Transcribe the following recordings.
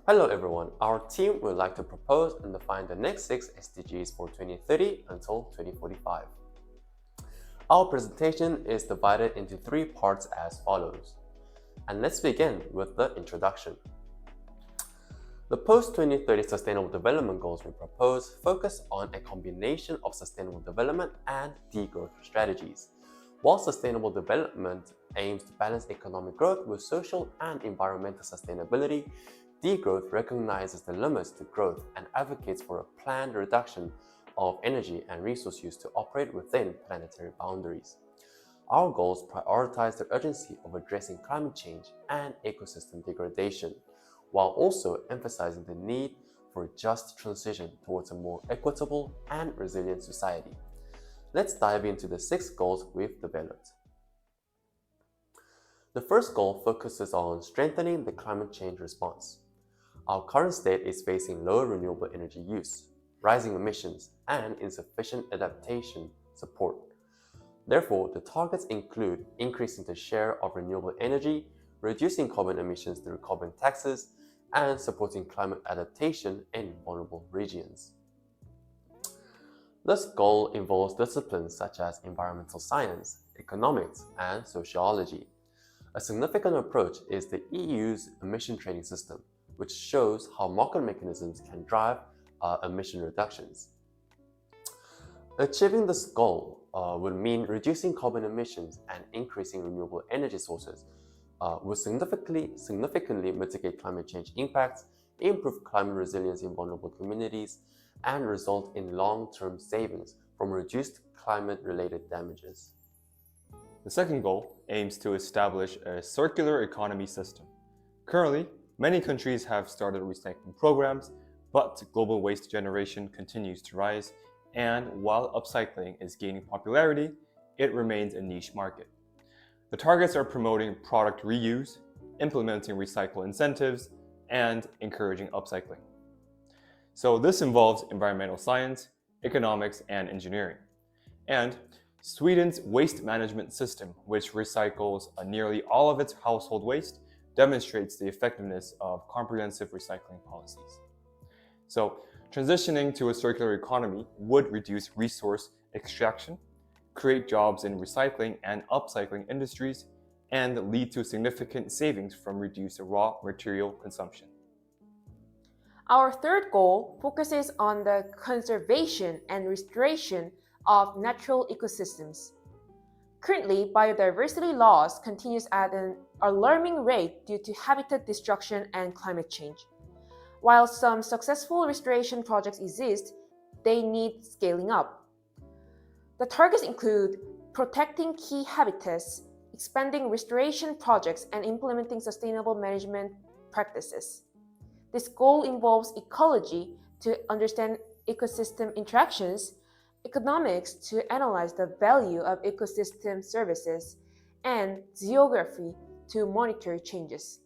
Hello everyone, our team would like to propose and define the next 6 SDGs for 2030 until 2045. Our presentation is divided into 3 parts as follows. And let's begin with the introduction. The post-2030 Sustainable Development Goals we propose focus on a combination of sustainable development and degrowth strategies. While sustainable development aims to balance economic growth with social and environmental sustainability, degrowth recognizes the limits to growth and advocates for a planned reduction of energy and resource use to operate within planetary boundaries. Our goals prioritize the urgency of addressing climate change and ecosystem degradation, while also emphasizing the need for a just transition towards a more equitable and resilient society. Let's dive into the 6 goals we've developed. The first goal focuses on strengthening the climate change response. Our current state is facing low renewable energy use, rising emissions, and insufficient adaptation support. Therefore, the targets include increasing the share of renewable energy, reducing carbon emissions through carbon taxes, and supporting climate adaptation in vulnerable regions. This goal involves disciplines such as environmental science, economics, and sociology. A significant approach is the EU's emission trading system, which shows how market mechanisms can drive emission reductions. Achieving this goal would mean reducing carbon emissions and increasing renewable energy sources will significantly mitigate climate change impacts, improve climate resilience in vulnerable communities, and result in long-term savings from reduced climate-related damages. The second goal aims to establish a circular economy system. Currently, many countries have started recycling programs, but global waste generation continues to rise, and while upcycling is gaining popularity, it remains a niche market. The targets are promoting product reuse, implementing recycle incentives, and encouraging upcycling. So this involves environmental science, economics, and engineering. And Sweden's waste management system, which recycles nearly all of its household waste, demonstrates the effectiveness of comprehensive recycling policies. So transitioning to a circular economy would reduce resource extraction, create jobs in recycling and upcycling industries, and lead to significant savings from reduced raw material consumption. Our third goal focuses on the conservation and restoration of natural ecosystems. Currently, biodiversity loss continues at an alarming rate due to habitat destruction and climate change. While some successful restoration projects exist, they need scaling up. The targets include protecting key habitats, expanding restoration projects, and implementing sustainable management practices. This goal involves ecology to understand ecosystem interactions, economics to analyze the value of ecosystem services, and geography to monitor changes.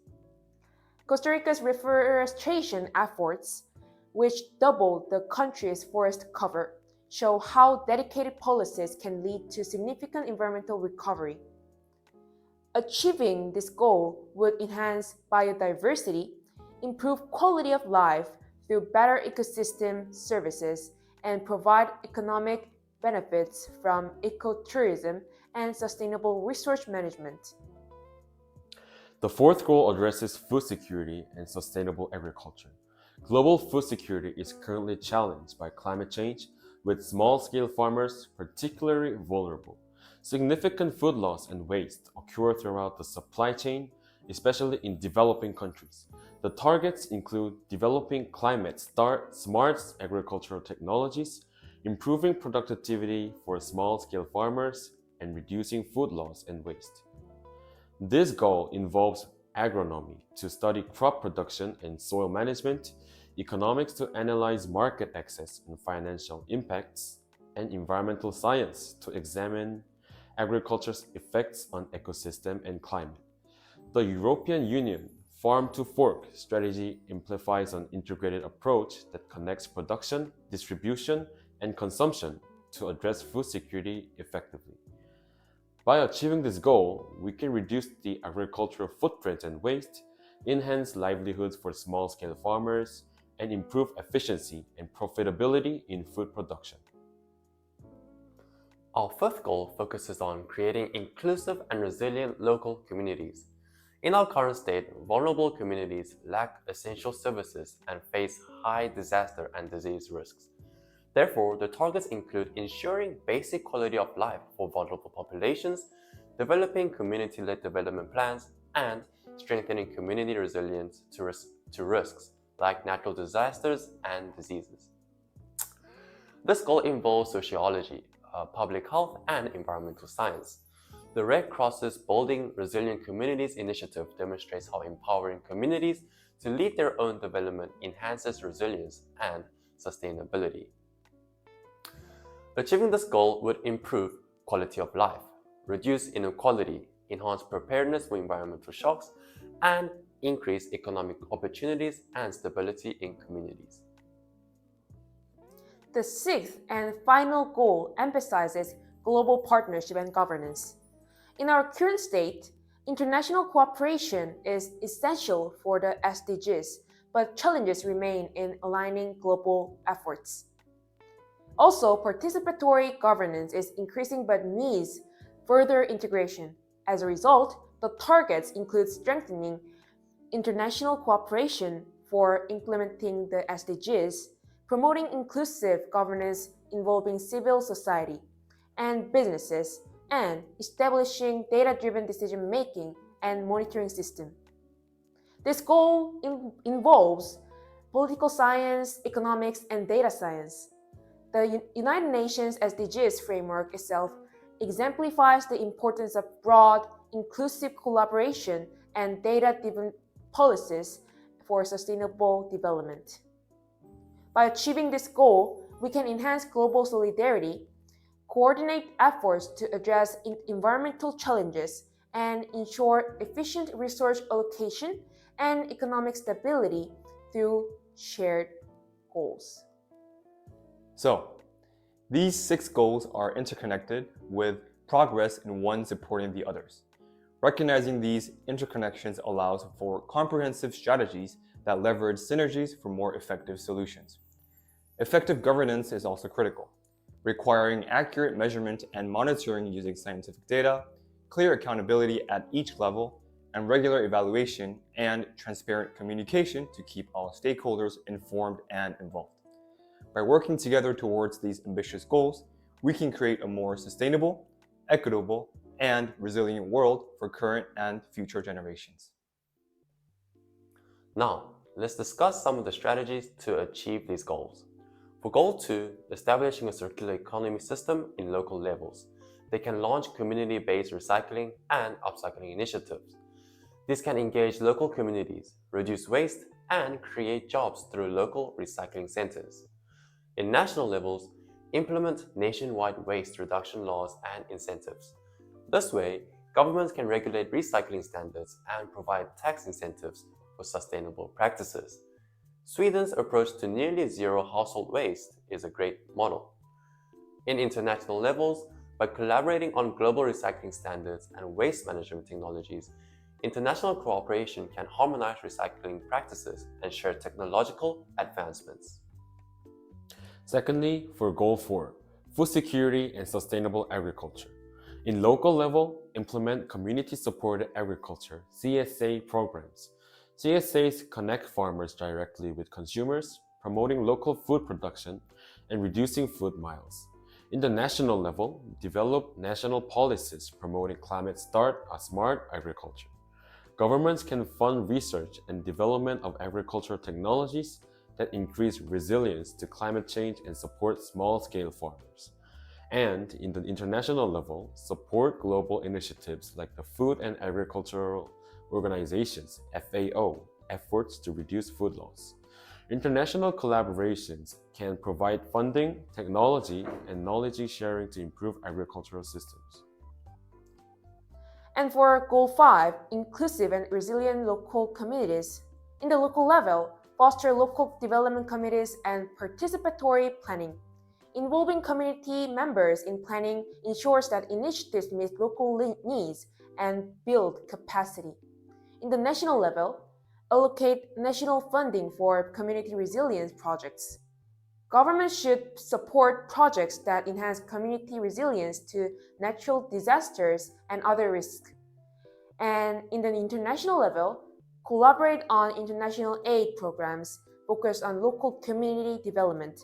Costa Rica's reforestation efforts, which doubled the country's forest cover, show how dedicated policies can lead to significant environmental recovery. Achieving this goal would enhance biodiversity, improve quality of life through better ecosystem services, and provide economic benefits from ecotourism and sustainable resource management. The fourth goal addresses food security and sustainable agriculture. Global food security is currently challenged by climate change, with small-scale farmers particularly vulnerable. Significant food loss and waste occur throughout the supply chain, especially in developing countries. The targets include developing climate-smart agricultural technologies, improving productivity for small-scale farmers, and reducing food loss and waste. This goal involves agronomy to study crop production and soil management, economics to analyze market access and financial impacts, and environmental science to examine agriculture's effects on ecosystem and climate. The European Union Farm to Fork strategy amplifies an integrated approach that connects production, distribution, and consumption to address food security effectively. By achieving this goal, we can reduce the agricultural footprint and waste, enhance livelihoods for small scale farmers, and improve efficiency and profitability in food production. Our fifth goal focuses on creating inclusive and resilient local communities. In our current state, vulnerable communities lack essential services and face high disaster and disease risks. Therefore, the targets include ensuring basic quality of life for vulnerable populations, developing community-led development plans, and strengthening community resilience to risks like natural disasters and diseases. This goal involves sociology, public health, and environmental science. The Red Cross's Building Resilient Communities initiative demonstrates how empowering communities to lead their own development enhances resilience and sustainability. Achieving this goal would improve quality of life, reduce inequality, enhance preparedness for environmental shocks, and increase economic opportunities and stability in communities. The sixth and final goal emphasizes global partnership and governance. In our current state, international cooperation is essential for the SDGs, but challenges remain in aligning global efforts. Also, participatory governance is increasing but needs further integration. As a result, the targets include strengthening international cooperation for implementing the SDGs, promoting inclusive governance involving civil society and businesses, and establishing data-driven decision-making and monitoring system. This goal involves political science, economics, and data science. The United Nations SDGs framework itself exemplifies the importance of broad, inclusive collaboration and data-driven policies for sustainable development. By achieving this goal, we can enhance global solidarity, coordinate efforts to address environmental challenges, and ensure efficient resource allocation and economic stability through shared goals. So, these 6 goals are interconnected with progress in one supporting the others. Recognizing these interconnections allows for comprehensive strategies that leverage synergies for more effective solutions. Effective governance is also critical, requiring accurate measurement and monitoring using scientific data, clear accountability at each level, and regular evaluation and transparent communication to keep all stakeholders informed and involved. By working together towards these ambitious goals, we can create a more sustainable, equitable, and resilient world for current and future generations. Now, let's discuss some of the strategies to achieve these goals. For Goal 2, establishing a circular economy system in local levels, they can launch community-based recycling and upcycling initiatives. This can engage local communities, reduce waste, and create jobs through local recycling centers. In national levels, implement nationwide waste reduction laws and incentives. This way, governments can regulate recycling standards and provide tax incentives for sustainable practices. Sweden's approach to nearly zero household waste is a great model. In international levels, by collaborating on global recycling standards and waste management technologies, international cooperation can harmonize recycling practices and share technological advancements. Secondly, for Goal 4, food security and sustainable agriculture. In local level, implement community-supported agriculture (CSA) programs. CSAs connect farmers directly with consumers, promoting local food production and reducing food miles. In the national level, develop national policies promoting smart agriculture. Governments can fund research and development of agricultural technologies that increase resilience to climate change and support small-scale farmers. And in the international level, support global initiatives like the Food and Agricultural Organization's FAO efforts to reduce food loss. International collaborations can provide funding, technology, and knowledge sharing to improve agricultural systems. And for Goal 5, inclusive and resilient local communities. In the local level, foster local development committees and participatory planning. Involving community members in planning ensures that initiatives meet local needs and build capacity. In the national level, allocate national funding for community resilience projects. Governments should support projects that enhance community resilience to natural disasters and other risks. And in the international level, collaborate on international aid programs focused on local community development.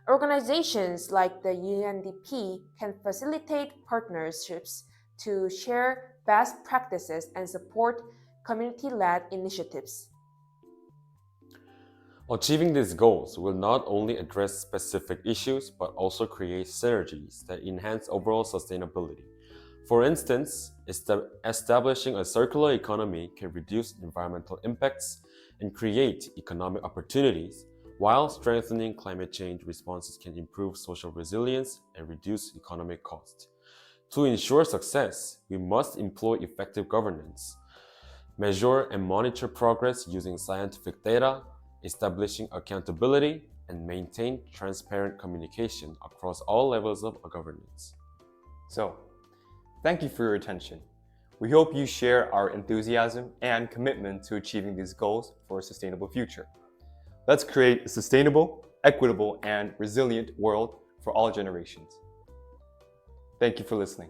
Organizations like the UNDP can facilitate partnerships to share best practices and support community led initiatives. Achieving these goals will not only address specific issues but also create synergies that enhance overall sustainability. For instance, establishing a circular economy can reduce environmental impacts and create economic opportunities, while strengthening climate change responses can improve social resilience and reduce economic costs. To ensure success, we must employ effective governance, measure and monitor progress using scientific data, establishing accountability, and maintain transparent communication across all levels of governance. So, thank you for your attention. We hope you share our enthusiasm and commitment to achieving these goals for a sustainable future. Let's create a sustainable, equitable, and resilient world for all generations. Thank you for listening.